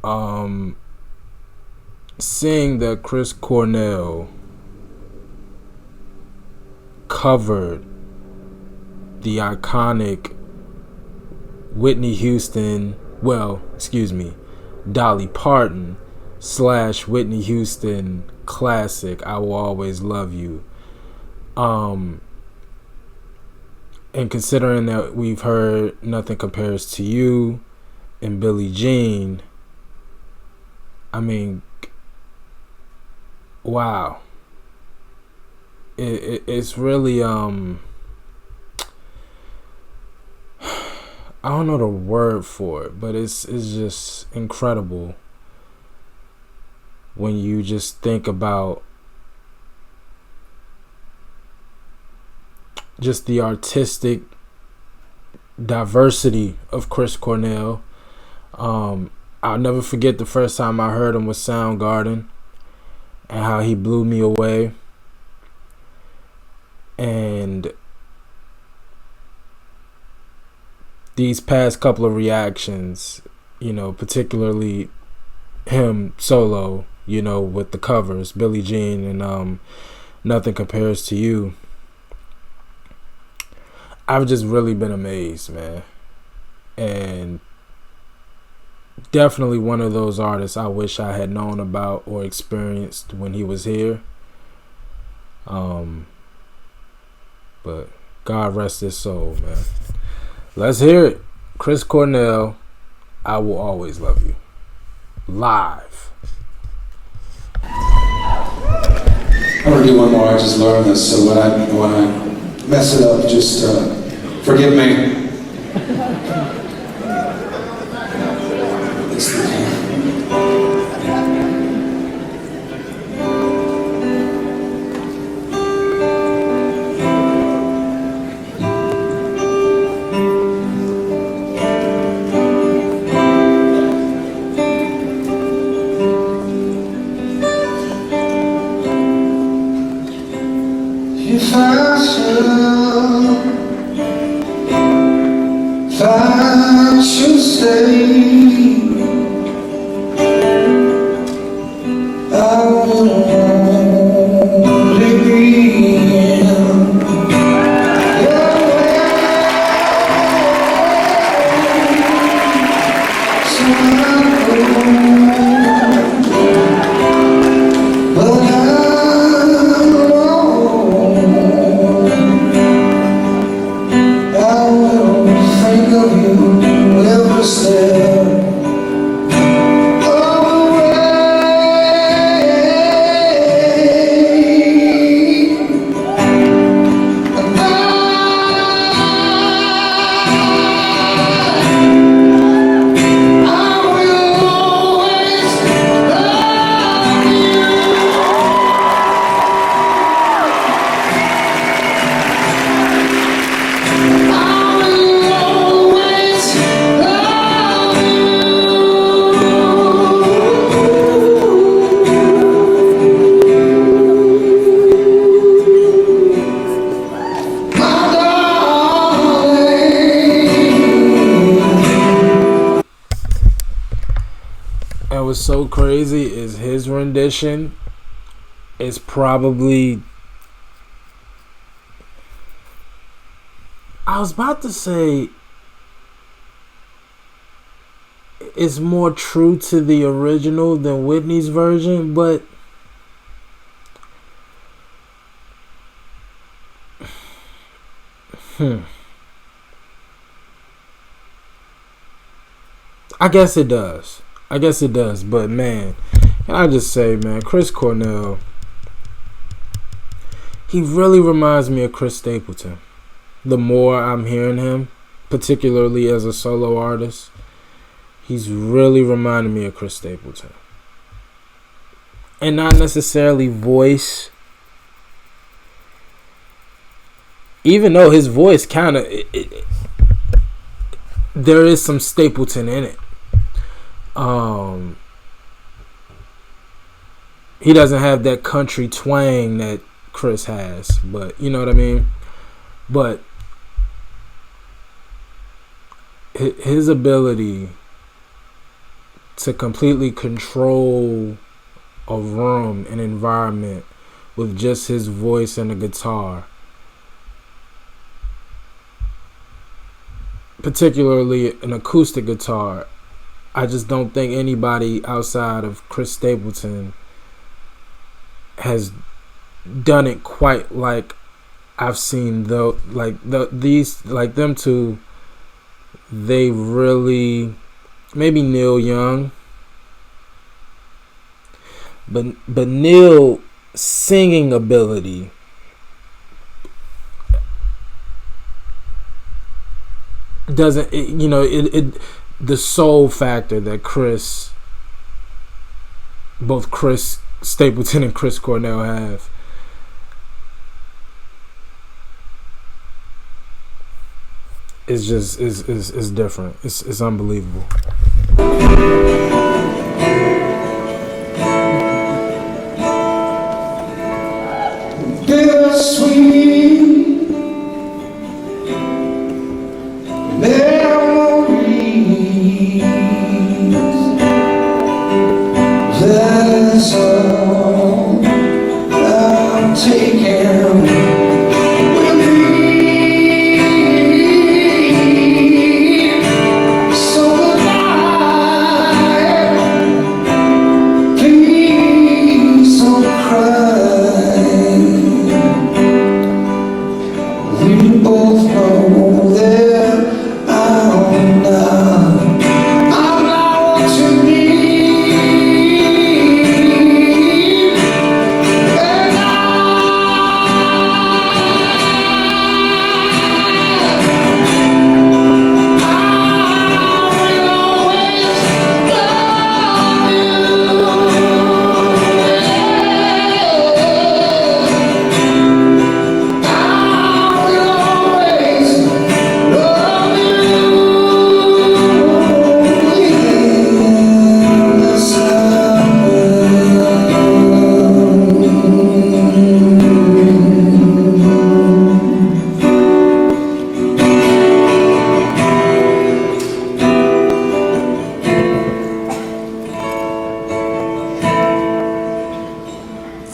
Um, Seeing that Chris Cornell covered the iconic Whitney Houston, Dolly Parton / Whitney Houston classic, I Will Always Love You. And considering that we've heard Nothing Compares to You and Billie Jean, I mean, wow. It's really, I don't know the word for it, but it's just incredible when you just think about just the artistic diversity of Chris Cornell. I'll never forget the first time I heard him with Soundgarden and how he blew me away. And these past couple of reactions, particularly him solo, with the covers, Billie Jean and Nothing Compares to You, I've just really been amazed, man. And definitely one of those artists I wish I had known about or experienced when he was here. But God rest his soul, man. Let's hear it. Chris Cornell, I Will Always Love You. Live. I'm gonna do one more. I just learned this, so when I mess it up, just forgive me. If I should stay, I would only be in your way. So I go, but And what's so crazy is his rendition is probably, I was about to say, it's more true to the original than Whitney's version, but I guess it does. But man, can I just say, man, Chris Cornell, he really reminds me of Chris Stapleton. The more I'm hearing him, particularly as a solo artist, he's really reminding me of Chris Stapleton. And not necessarily voice, even though his voice kind of, there is some Stapleton in it. He doesn't have that country twang that Chris has, but you know what I mean? But his ability to to completely control a room, an environment, with just his voice and a guitar. Particularly an acoustic guitar. I just don't think anybody outside of Chris Stapleton has done it quite like I've seen them two. They really, maybe Neil Young, but Neil singing ability doesn't, the soul factor that both Chris Stapleton and Chris Cornell have. It's just is different. It's unbelievable. Bittersweet memories. That is all I'm taking.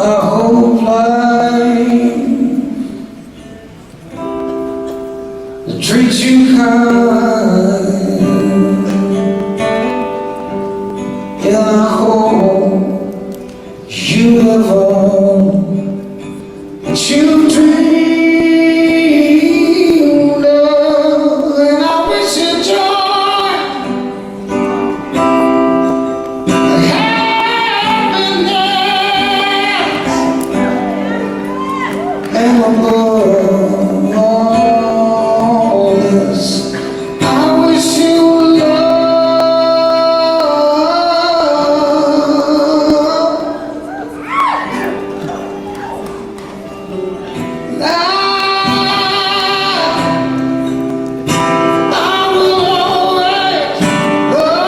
A whole life that treats you kind, and I hope you have all that you dreamed of, and I wish you joy, and above all this, I wish you love. I will always love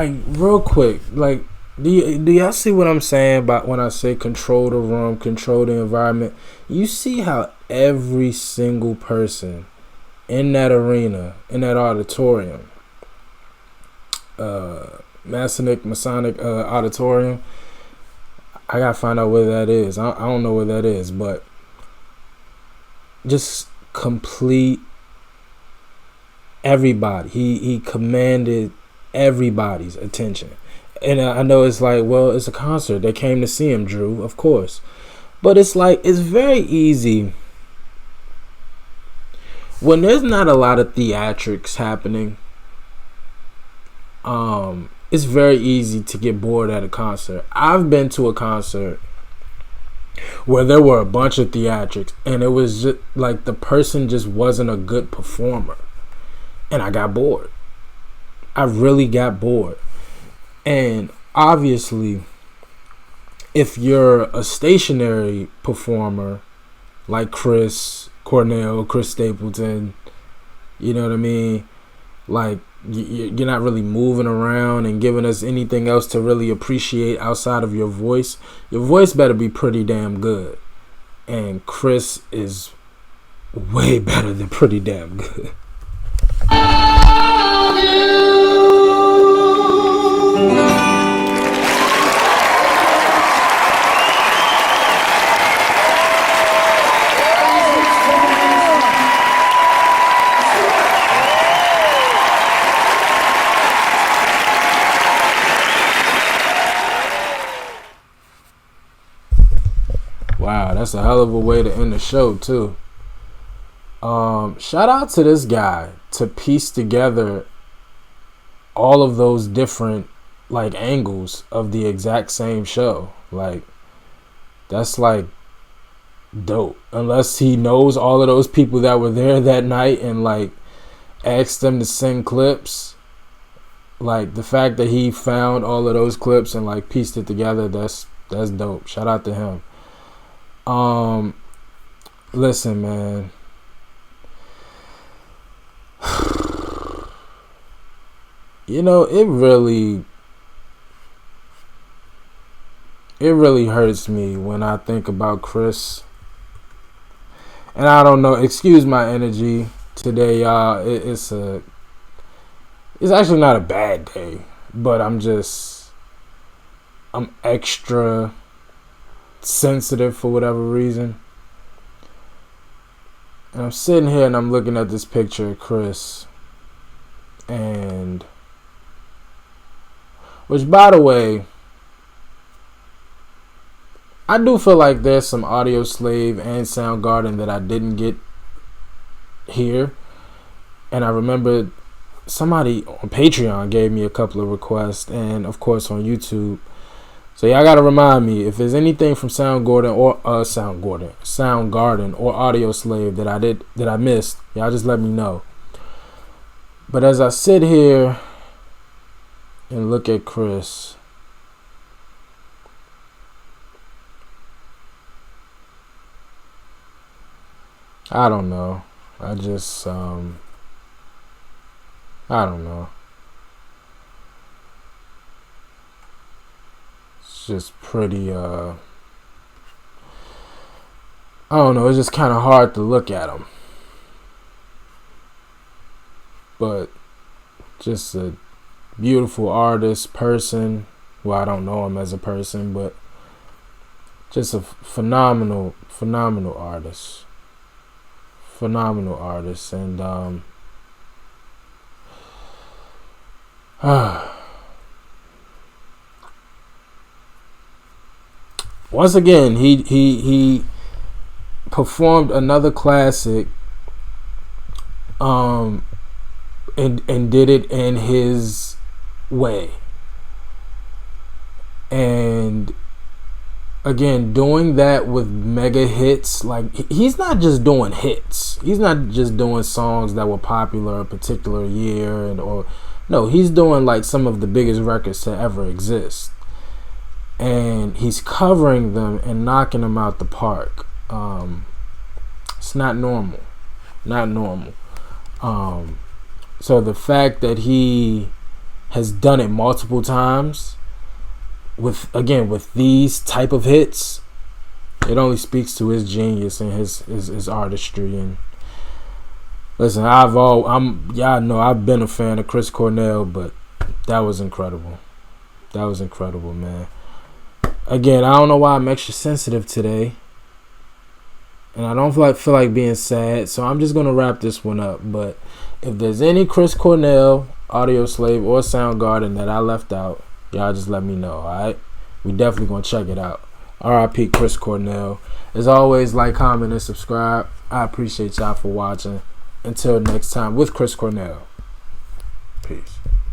Like, real quick, like, do y'all see what I'm saying about when I say control the room, control the environment? You see how every single person in that arena, in that auditorium, Masonic auditorium, I gotta find out where that is. I don't know where that is, but just complete everybody. He commanded everybody's attention. And I know it's like, well, it's a concert. They came to see him, Drew, of course. But it's like, it's very easy when there's not a lot of theatrics happening. It's very easy to get bored at a concert. I've been to a concert where there were a bunch of theatrics, and it was just like the person just wasn't a good performer, and I got bored. I really got bored. And obviously, if you're a stationary performer like Chris Cornell, Chris Stapleton, You know what I mean? Like, you're not really moving around and giving us anything else to really appreciate outside of your voice. Your voice better be pretty damn good. And Chris is way better than pretty damn good. Wow, that's a hell of a way to end the show too. Shout out to this guy to piece together all of those different like angles of the exact same show. Like, that's like dope. Unless he knows all of those people that were there that night and like asked them to sing clips. Like, the fact that he found all of those clips and like pieced it together, that's dope. Shout out to him. Listen, man. You know, it really hurts me when I think about Chris. And I don't know, excuse my energy today, y'all. It's actually not a bad day, but I'm extra sensitive for whatever reason. And I'm sitting here and I'm looking at this picture of Chris, and which, by the way, I do feel like there's some Audioslave and Soundgarden that I didn't get here. And I remember somebody on Patreon gave me a couple of requests, and of course on YouTube. So y'all gotta remind me if there's anything from Soundgarden or Audioslave that I missed. Y'all just let me know. But as I sit here and look at Chris, I don't know. I don't know. It's just pretty, I don't know. It's just kind of hard to look at him. But just a beautiful artist, person. Well, I don't know him as a person, but just a phenomenal artist. Phenomenal artist. And once again, he performed another classic, and did it in his way. And again, doing that with mega hits, like, he's not just doing hits. He's not just doing songs that were popular a particular year, no, he's doing like some of the biggest records to ever exist. And he's covering them and knocking them out the park. It's not normal. So the fact that he has done it multiple times with these type of hits, it only speaks to his genius and his artistry. And listen, y'all know I've been a fan of Chris Cornell, but that was incredible. That was incredible, man. Again, I don't know why I'm extra sensitive today, and I don't feel like being sad, so I'm just gonna wrap this one up. But if there's any Chris Cornell, Audioslave, or Soundgarden that I left out, y'all just let me know. Alright, we definitely gonna check it out. R.I.P. Chris Cornell. As always, like, comment, and subscribe. I appreciate y'all for watching. Until next time with Chris Cornell. Peace.